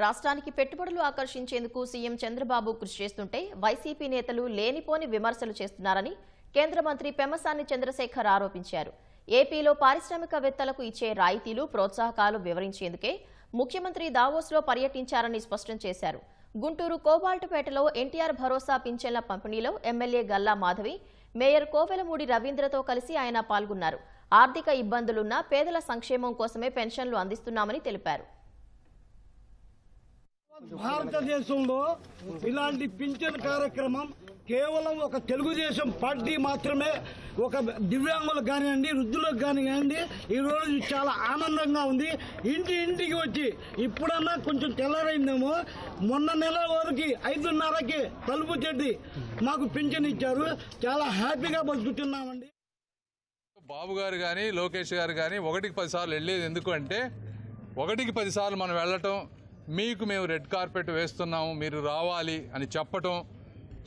రాష్ట్రానికి పెట్టుబడులు ఆకర్షించేందుకు సీఎం చంద్రబాబు కృషి చేస్తుంటే వైసీపీ నేతలు లేనిపోని విమర్శలు చేస్తున్నారని కేంద్ర మంత్రి పెమ్మసాని చంద్రశేఖర్ ఆరోపించారు. ఏపీలో పారిశ్రామికవేత్తలకు ఇచ్చే రాయితీలు, ప్రోత్సాహకాలు వివరించేందుకే ముఖ్యమంత్రి దావోస్లో పర్యటించారని స్పష్టం చేశారు. గుంటూరు కోబాల్టుపేటలో ఎన్టీఆర్ భరోసా పింఛన్ల పంపిణీలో ఎమ్మెల్యే గల్లా మాధవి, మేయర్ కోవెలమూడి రవీంద్రతో కలిసి ఆయన పాల్గొన్నారు. ఆర్థిక ఇబ్బందులున్న పేదల సంక్షేమం కోసమే పెన్షన్లు అందిస్తున్నామని తెలిపారు. భారతదేశంలో ఇలాంటి పింఛన్ కార్యక్రమం కేవలం ఒక తెలుగుదేశం పార్టీ మాత్రమే, ఒక దివ్యాంగులకు కానివ్వండి, వృద్ధులకు కానివ్వండి, ఈరోజు చాలా ఆనందంగా ఉంది. ఇంటికి వచ్చి ఇప్పుడన్నా కొంచెం తెల్లరైందేమో, మొన్న నెల వరకు 5:30కి తలుపు చెడ్డి మాకు పింఛన్ ఇచ్చారు. చాలా హ్యాపీగా బతుకుతున్నామండి. బాబు గారు కానీ లోకేష్ గారు కానీ 1కి 10 సార్లు వెళ్ళేది ఎందుకు అంటే, 1కి 10 సార్లు మనం వెళ్ళటం, మీకు మేము రెడ్ కార్పెట్ వేస్తున్నాము, మీరు రావాలి అని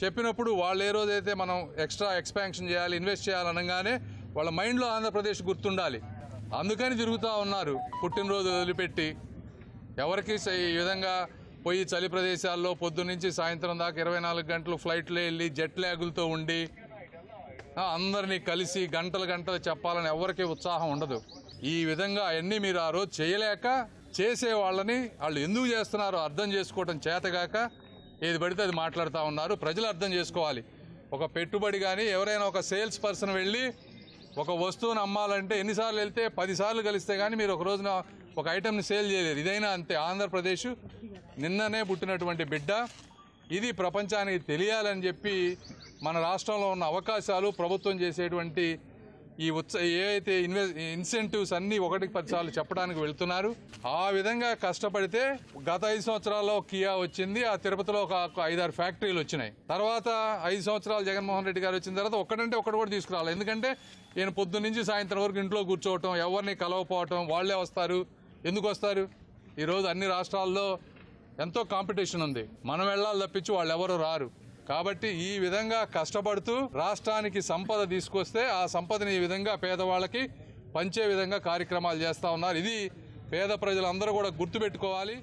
చెప్పినప్పుడు వాళ్ళు ఏ రోజైతే మనం ఎక్స్ట్రా ఎక్స్పాన్షన్ చేయాలి, ఇన్వెస్ట్ చేయాలనగానే వాళ్ళ మైండ్లో ఆంధ్రప్రదేశ్ గుర్తుండాలి. అందుకని తిరుగుతూ ఉన్నారు పుట్టినరోజు వదిలిపెట్టి. ఎవరికి ఈ విధంగా పోయి చలి ప్రదేశాల్లో పొద్దున్నుంచి సాయంత్రం దాకా 24 గంటలు ఫ్లైట్లో వెళ్ళి జెట్ ల్యాగులతో ఉండి అందరినీ కలిసి గంటలు చెప్పాలని ఎవరికి ఉత్సాహం ఉండదు. ఈ విధంగా అవన్నీ మీరు ఆ రోజు చేయలేక, చేసే వాళ్ళని వాళ్ళు ఎందుకు చేస్తున్నారో అర్థం చేసుకోవడం చేతగాక ఏది పడితే అది మాట్లాడుతూ ఉన్నారు. ప్రజలు అర్థం చేసుకోవాలి. ఒక పెట్టుబడి కానీ ఎవరైనా ఒక సేల్స్ పర్సన్ వెళ్ళి ఒక వస్తువును అమ్మాలంటే ఎన్నిసార్లు వెళ్తే 10 సార్లు కలిస్తే కానీ మీరు ఒక రోజున ఒక ఐటెంని సేల్ చేయలేరు. ఇదైనా అంతే. ఆంధ్రప్రదేశ్ నిన్ననే పుట్టినటువంటి బిడ్డ. ఇది ప్రపంచానికి తెలియాలని చెప్పి మన రాష్ట్రంలో ఉన్న అవకాశాలు, ప్రభుత్వం చేసేటువంటి ఈ ఏవైతే ఇన్సెంటివ్స్ అన్నీ 1కి 10 సార్లు చెప్పడానికి వెళ్తున్నారు. ఆ విధంగా కష్టపడితే గత 5 సంవత్సరాల్లో కియా వచ్చింది, ఆ తిరుపతిలో ఒక 5-6 ఫ్యాక్టరీలు వచ్చినాయి. తర్వాత 5 సంవత్సరాలు జగన్మోహన్ రెడ్డి గారు వచ్చిన తర్వాత ఒక్కటి కూడా తీసుకురావాలి. ఎందుకంటే ఈయన పొద్దున్న నుంచి సాయంత్రం వరకు ఇంట్లో కూర్చోవటం, ఎవరిని కలవపోవటం, వాళ్లే వస్తారు. ఎందుకు వస్తారు? ఈరోజు అన్ని రాష్ట్రాల్లో ఎంతో కాంపిటీషన్ ఉంది. మనం వెళ్ళాలి తప్పించి వాళ్ళు ఎవరు రారు. కాబట్టి ఈ విధంగా కష్టపడుతూ రాష్ట్రానికి సంపద తీసుకొస్తే ఆ సంపదని ఈ విధంగా పేదవాళ్ళకి పంచే విధంగా కార్యక్రమాలు చేస్తూ ఉన్నారు. ఇది పేద ప్రజలందరూ కూడా గుర్తుపెట్టుకోవాలి.